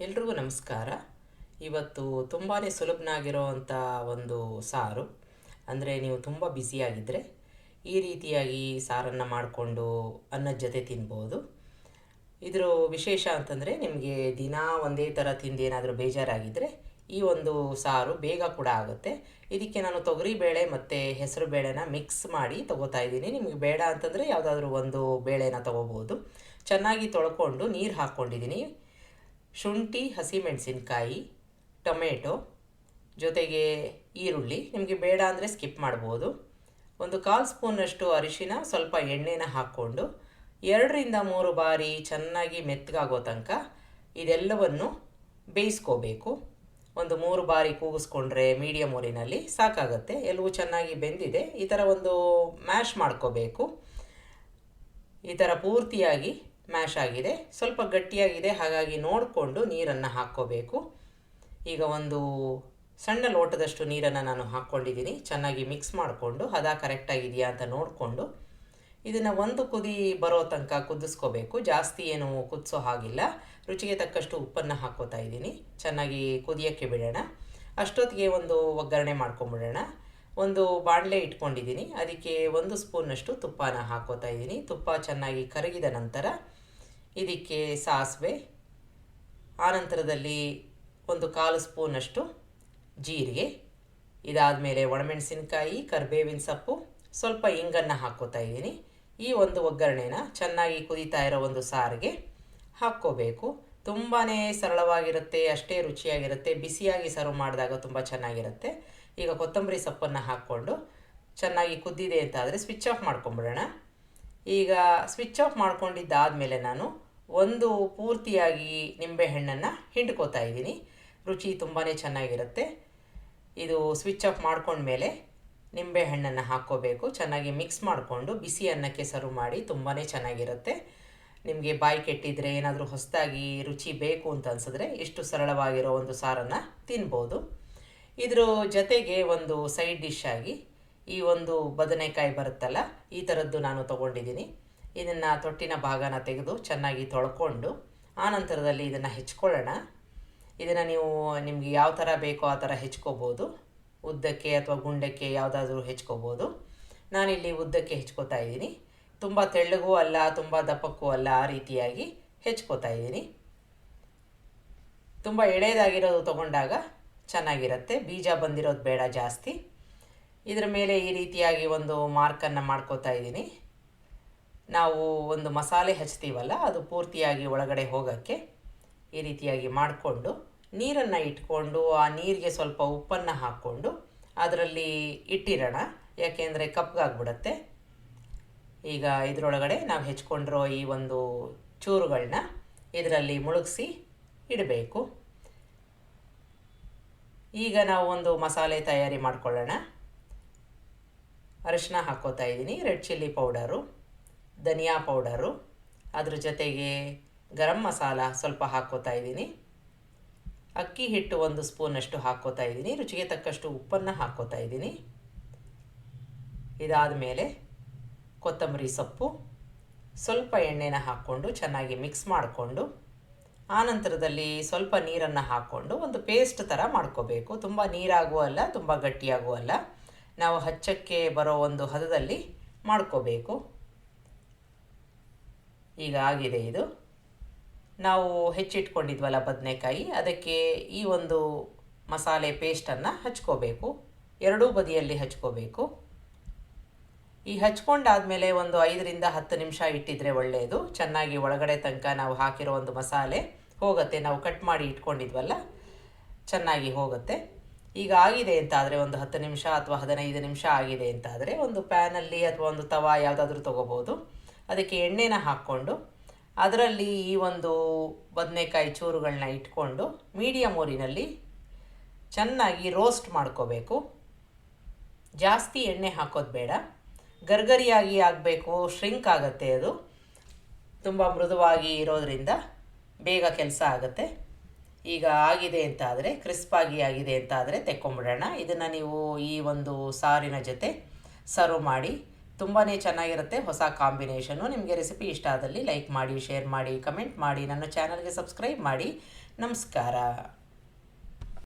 ಎಲ್ರಿಗೂ ನಮಸ್ಕಾರ. ಇವತ್ತು ತುಂಬಾ ಸುಲಭನಾಗಿರೋವಂಥ ಒಂದು ಸಾರು. ಅಂದರೆ ನೀವು ತುಂಬ ಬ್ಯುಸಿಯಾಗಿದ್ದರೆ ಈ ರೀತಿಯಾಗಿ ಸಾರನ್ನು ಮಾಡಿಕೊಂಡು ಅನ್ನದ ಜೊತೆ ತಿನ್ಬೋದು. ಇದರ ವಿಶೇಷ ಅಂತಂದರೆ ನಿಮಗೆ ದಿನ ಒಂದೇ ಥರ ತಿಂದು ಏನಾದರೂ ಬೇಜಾರಾಗಿದ್ದರೆ ಈ ಒಂದು ಸಾರು ಬೇಗ ಕೂಡ ಆಗುತ್ತೆ. ಇದಕ್ಕೆ ನಾನು ತೊಗರಿಬೇಳೆ ಮತ್ತು ಹೆಸರು ಬೇಳೆನ ಮಿಕ್ಸ್ ಮಾಡಿ ತೊಗೋತಾ ಇದ್ದೀನಿ. ನಿಮಗೆ ಬೇಡ ಅಂತಂದರೆ ಯಾವುದಾದ್ರೂ ಒಂದು ಬೇಳೆನ ತೊಗೋಬೋದು. ಚೆನ್ನಾಗಿ ತೊಳ್ಕೊಂಡು ನೀರು ಹಾಕ್ಕೊಂಡಿದ್ದೀನಿ. ಶುಂಠಿ, ಹಸಿಮೆಣಸಿನ್ಕಾಯಿ, ಟೊಮೆಟೊ ಜೊತೆಗೆ ಈರುಳ್ಳಿ, ನಿಮಗೆ ಬೇಡ ಅಂದರೆ ಸ್ಕಿಪ್ ಮಾಡ್ಬೋದು. ಒಂದು 1/4 ಸ್ಪೂನಷ್ಟು ಅರಿಶಿನ, ಸ್ವಲ್ಪ ಎಣ್ಣೆನ ಹಾಕ್ಕೊಂಡು 2-3 ಬಾರಿ ಚೆನ್ನಾಗಿ ಮೆತ್ತಗಾಗೋ ತನಕ ಇದೆಲ್ಲವನ್ನು ಬೇಯಿಸ್ಕೋಬೇಕು. ಒಂದು 3 ಬಾರಿ ಕೂಗಿಸ್ಕೊಂಡ್ರೆ ಮೀಡಿಯಮ್ ಊರಿನಲ್ಲಿ ಸಾಕಾಗುತ್ತೆ. ಎಲ್ಲವೂ ಚೆನ್ನಾಗಿ ಬೆಂದಿದೆ. ಈ ಥರ ಒಂದು ಮ್ಯಾಶ್ ಮಾಡ್ಕೋಬೇಕು. ಈ ಥರ ಪೂರ್ತಿಯಾಗಿ ಮ್ಯಾಶ್ ಆಗಿದೆ, ಸ್ವಲ್ಪ ಗಟ್ಟಿಯಾಗಿದೆ, ಹಾಗಾಗಿ ನೋಡಿಕೊಂಡು ನೀರನ್ನು ಹಾಕ್ಕೋಬೇಕು. ಈಗ ಒಂದು ಸಣ್ಣ ಲೋಟದಷ್ಟು ನೀರನ್ನು ನಾನು ಹಾಕ್ಕೊಂಡಿದ್ದೀನಿ. ಚೆನ್ನಾಗಿ ಮಿಕ್ಸ್ ಮಾಡಿಕೊಂಡು ಹದ ಕರೆಕ್ಟಾಗಿದೆಯಾ ಅಂತ ನೋಡಿಕೊಂಡು ಇದನ್ನು ಒಂದು ಕುದಿ ಬರೋ ತನಕ ಕುದಿಸ್ಕೋಬೇಕು. ಜಾಸ್ತಿ ಏನು ಕುದಿಸೋ ಹಾಗಿಲ್ಲ. ರುಚಿಗೆ ತಕ್ಕಷ್ಟು ಉಪ್ಪನ್ನು ಹಾಕ್ಕೋತಾ ಇದ್ದೀನಿ. ಚೆನ್ನಾಗಿ ಕುದಿಯೋಕ್ಕೆ ಬಿಡೋಣ. ಅಷ್ಟೊತ್ತಿಗೆ ಒಂದು ಒಗ್ಗರಣೆ ಮಾಡ್ಕೊಂಬಿಡೋಣ. ಒಂದು ಬಾಣಲೆ ಇಟ್ಕೊಂಡಿದ್ದೀನಿ. ಅದಕ್ಕೆ 1 ಸ್ಪೂನಷ್ಟು ತುಪ್ಪನ ಹಾಕ್ಕೋತಾ ಇದ್ದೀನಿ. ತುಪ್ಪ ಚೆನ್ನಾಗಿ ಕರಗಿದ ನಂತರ ಇದಕ್ಕೆ ಸಾಸಿವೆ, ಆನಂತರದಲ್ಲಿ ಒಂದು 1/4 ಸ್ಪೂನಷ್ಟು ಜೀರಿಗೆ, ಇದಾದಮೇಲೆ ಒಣಮೆಣಸಿನ್ಕಾಯಿ, ಕರಿಬೇವಿನ ಸೊಪ್ಪು, ಸ್ವಲ್ಪ ಇಂಗನ್ನು ಹಾಕ್ಕೋತಾ ಇದ್ದೀನಿ. ಈ ಒಂದು ಒಗ್ಗರಣೆನ ಚೆನ್ನಾಗಿ ಕುದೀತಾ ಇರೋ ಒಂದು ಸಾರಿಗೆ ಹಾಕ್ಕೋಬೇಕು. ತುಂಬಾ ಸರಳವಾಗಿರುತ್ತೆ, ಅಷ್ಟೇ ರುಚಿಯಾಗಿರುತ್ತೆ. ಬಿಸಿಯಾಗಿ ಸರ್ವ್ ಮಾಡಿದಾಗ ತುಂಬ ಚೆನ್ನಾಗಿರುತ್ತೆ. ಈಗ ಕೊತ್ತಂಬರಿ ಸೊಪ್ಪನ್ನು ಹಾಕ್ಕೊಂಡು ಚೆನ್ನಾಗಿ ಕುದ್ದಿದೆ ಅಂತಾದರೆ ಸ್ವಿಚ್ ಆಫ್ ಮಾಡ್ಕೊಂಬಿಡೋಣ. ಈಗ ಸ್ವಿಚ್ ಆಫ್ ಮಾಡ್ಕೊಂಡಿದ್ದಾದಮೇಲೆ ನಾನು ಒಂದು ಪೂರ್ತಿಯಾಗಿ ನಿಂಬೆಹಣ್ಣನ್ನು ಹಿಂಡ್ಕೋತಾ ಇದ್ದೀನಿ. ರುಚಿ ತುಂಬಾ ಚೆನ್ನಾಗಿರುತ್ತೆ. ಇದು ಸ್ವಿಚ್ ಆಫ್ ಮಾಡ್ಕೊಂಡ್ಮೇಲೆ ನಿಂಬೆಹಣ್ಣನ್ನು ಹಾಕ್ಕೋಬೇಕು. ಚೆನ್ನಾಗಿ ಮಿಕ್ಸ್ ಮಾಡಿಕೊಂಡು ಬಿಸಿ ಅನ್ನಕ್ಕೆ ಸರ್ವ್ ಮಾಡಿ ತುಂಬಾ ಚೆನ್ನಾಗಿರುತ್ತೆ. ನಿಮಗೆ ಬಾಯಿ ಕೆಟ್ಟಿದ್ರೆ, ಏನಾದರೂ ಹೊಸದಾಗಿ ರುಚಿ ಬೇಕು ಅಂತ ಅನಿಸಿದ್ರೆ ಇಷ್ಟು ಸರಳವಾಗಿರೋ ಒಂದು ಸಾರನ್ನು ತಿನ್ಬೋದು. ಇದ್ರ ಜೊತೆಗೆ ಒಂದು ಸೈಡ್ ಡಿಶ್ ಆಗಿ ಈ ಒಂದು ಬದನೆಕಾಯಿ ಬರುತ್ತಲ್ಲ, ಈ ಥರದ್ದು ನಾನು ತೊಗೊಂಡಿದ್ದೀನಿ. ಇದನ್ನು ತೊಟ್ಟಿನ ಭಾಗನ ತೆಗೆದು ಚೆನ್ನಾಗಿ ತೊಳ್ಕೊಂಡು ಆನಂತರದಲ್ಲಿ ಇದನ್ನು ಹೆಚ್ಕೊಳ್ಳೋಣ. ಇದನ್ನು ನೀವು ನಿಮಗೆ ಯಾವ ಥರ ಬೇಕೋ ಆ ಥರ ಹೆಚ್ಕೋಬೋದು. ಉದ್ದಕ್ಕೆ ಅಥವಾ ಗುಂಡಕ್ಕೆ ಯಾವುದಾದ್ರೂ ಹೆಚ್ಕೋಬೋದು. ನಾನಿಲ್ಲಿ ಉದ್ದಕ್ಕೆ ಹೆಚ್ಕೋತಾ ಇದ್ದೀನಿ. ತುಂಬ ತೆಳ್ಳಗೂ ಅಲ್ಲ, ತುಂಬ ದಪ್ಪಕ್ಕೂ ಅಲ್ಲ, ಆ ರೀತಿಯಾಗಿ ಹೆಚ್ಕೋತಾ ಇದ್ದೀನಿ. ತುಂಬ ಎಳೆದಾಗಿರೋದು ತೊಗೊಂಡಾಗ ಚೆನ್ನಾಗಿರುತ್ತೆ. ಬೀಜ ಬಂದಿರೋದು ಬೇಡ ಜಾಸ್ತಿ. ಇದರ ಮೇಲೆ ಈ ರೀತಿಯಾಗಿ ಒಂದು ಮಾರ್ಕನ್ನು ಮಾಡ್ಕೋತಾ ಇದ್ದೀನಿ. ನಾವು ಒಂದು ಮಸಾಲೆ ಹಚ್ತೀವಲ್ಲ, ಅದು ಪೂರ್ತಿಯಾಗಿ ಒಳಗಡೆ ಹೋಗೋಕ್ಕೆ ಈ ರೀತಿಯಾಗಿ ಮಾಡಿಕೊಂಡು ನೀರನ್ನು ಇಟ್ಕೊಂಡು ಆ ನೀರಿಗೆ ಸ್ವಲ್ಪ ಉಪ್ಪನ್ನು ಹಾಕ್ಕೊಂಡು ಅದರಲ್ಲಿ ಇಟ್ಟಿರೋಣ. ಯಾಕೆಂದರೆ ಕಪ್ಪಗಾಗ್ಬಿಡುತ್ತೆ. ಈಗ ಇದರೊಳಗಡೆ ನಾವು ಹೆಚ್ಕೊಂಡಿರೋ ಈ ಒಂದು ಚೂರುಗಳನ್ನ ಇದರಲ್ಲಿ ಮುಳುಗಿಸಿ ಇಡಬೇಕು. ಈಗ ನಾವು ಒಂದು ಮಸಾಲೆ ತಯಾರಿ ಮಾಡ್ಕೊಳ್ಳೋಣ. ಅರಿಶಿನ ಹಾಕ್ಕೋತಾ ಇದ್ದೀನಿ, ರೆಡ್ ಚಿಲ್ಲಿ ಪೌಡರು, ಧನಿಯಾ ಪೌಡರು, ಅದ್ರ ಜೊತೆಗೆ ಗರಂ ಮಸಾಲ ಸ್ವಲ್ಪ ಹಾಕ್ಕೋತಾ ಇದ್ದೀನಿ. ಅಕ್ಕಿ ಹಿಟ್ಟು 1 ಸ್ಪೂನಷ್ಟು ಹಾಕ್ಕೋತಾ ಇದ್ದೀನಿ. ರುಚಿಗೆ ತಕ್ಕಷ್ಟು ಉಪ್ಪನ್ನು ಹಾಕ್ಕೋತಾ ಇದ್ದೀನಿ. ಇದಾದ ಮೇಲೆ ಕೊತ್ತಂಬರಿ ಸೊಪ್ಪು, ಸ್ವಲ್ಪ ಎಣ್ಣೆನ ಹಾಕ್ಕೊಂಡು ಚೆನ್ನಾಗಿ ಮಿಕ್ಸ್ ಮಾಡಿಕೊಂಡು ಆನಂತರದಲ್ಲಿ ಸ್ವಲ್ಪ ನೀರನ್ನು ಹಾಕ್ಕೊಂಡು ಒಂದು ಪೇಸ್ಟ್ ಥರ ಮಾಡ್ಕೋಬೇಕು. ತುಂಬ ನೀರಾಗೂ ಅಲ್ಲ, ತುಂಬ ಗಟ್ಟಿಯಾಗೂ ಅಲ್ಲ. ನಾವು ಹಚ್ಚಕ್ಕೆ ಬರೋ ಒಂದು ಹದದಲ್ಲಿ ಮಾಡ್ಕೋಬೇಕು. ಈಗ ಆಗಿದೆ ಇದು. ನಾವು ಹೆಚ್ಚಿಟ್ಕೊಂಡಿದ್ವಲ್ಲ ಬದನೆಕಾಯಿ, ಅದಕ್ಕೆ ಈ ಒಂದು ಮಸಾಲೆ ಪೇಸ್ಟನ್ನು ಹಚ್ಕೋಬೇಕು. ಎರಡೂ ಬದಿಯಲ್ಲಿ ಹಚ್ಕೋಬೇಕು. ಈ ಹಚ್ಕೊಂಡಾದಮೇಲೆ ಒಂದು 5-10 ನಿಮಿಷ ಇಟ್ಟಿದ್ರೆ ಒಳ್ಳೆಯದು. ಚೆನ್ನಾಗಿ ಒಳಗಡೆ ತನಕ ನಾವು ಹಾಕಿರೋ ಒಂದು ಮಸಾಲೆ ಹೋಗುತ್ತೆ. ನಾವು ಕಟ್ ಮಾಡಿ ಇಟ್ಕೊಂಡಿದ್ವಲ್ಲ, ಚೆನ್ನಾಗಿ ಹೋಗುತ್ತೆ. ಈಗ ಆಗಿದೆ ಅಂತಾದರೆ ಒಂದು 10 ನಿಮಿಷ ಅಥವಾ 15 ನಿಮಿಷ ಆಗಿದೆ ಅಂತಾದರೆ ಒಂದು ಪ್ಯಾನಲ್ಲಿ ಅಥವಾ ಒಂದು ತವಾ ಯಾವುದಾದ್ರೂ ತೊಗೋಬೋದು. ಅದಕ್ಕೆ ಎಣ್ಣೆನ ಹಾಕ್ಕೊಂಡು ಅದರಲ್ಲಿ ಈ ಒಂದು ಬದನೆಕಾಯಿ ಚೂರುಗಳನ್ನ ಇಟ್ಕೊಂಡು ಮೀಡಿಯಮ್ ಊರಿನಲ್ಲಿ ಚೆನ್ನಾಗಿ ರೋಸ್ಟ್ ಮಾಡ್ಕೋಬೇಕು. ಜಾಸ್ತಿ ಎಣ್ಣೆ ಹಾಕೋದು ಬೇಡ. ಗರ್ಗರಿಯಾಗಿ ಆಗಬೇಕು, ಶ್ರಿಂಕ್ ಆಗುತ್ತೆ. ಅದು ತುಂಬ ಮೃದುವಾಗಿ ಇರೋದ್ರಿಂದ ಬೇಗ ಕೆಲಸ ಆಗುತ್ತೆ. ಈಗ ಆಗಿದೆ ಅಂತಾದರೆ, ಕ್ರಿಸ್ಪಾಗಿ ಆಗಿದೆ ಅಂತಾದರೆ ತೆಕ್ಕೊಂಬಿಡೋಣ. ಇದನ್ನು ನೀವು ಈ ಒಂದು ಸಾರಿನ ಜೊತೆ ಸರ್ವ್ ಮಾಡಿ ತುಂಬಾ ಚೆನ್ನಾಗಿರುತ್ತೆ. ಹೊಸ ಕಾಂಬಿನೇಷನ್ನು. ನಿಮಗೆ ರೆಸಿಪಿ ಇಷ್ಟ ಆದಲ್ಲಿ ಲೈಕ್ ಮಾಡಿ, ಶೇರ್ ಮಾಡಿ, ಕಮೆಂಟ್ ಮಾಡಿ, ನನ್ನ ಚಾನಲ್ಗೆ ಸಬ್ಸ್ಕ್ರೈಬ್ ಮಾಡಿ. ನಮಸ್ಕಾರ.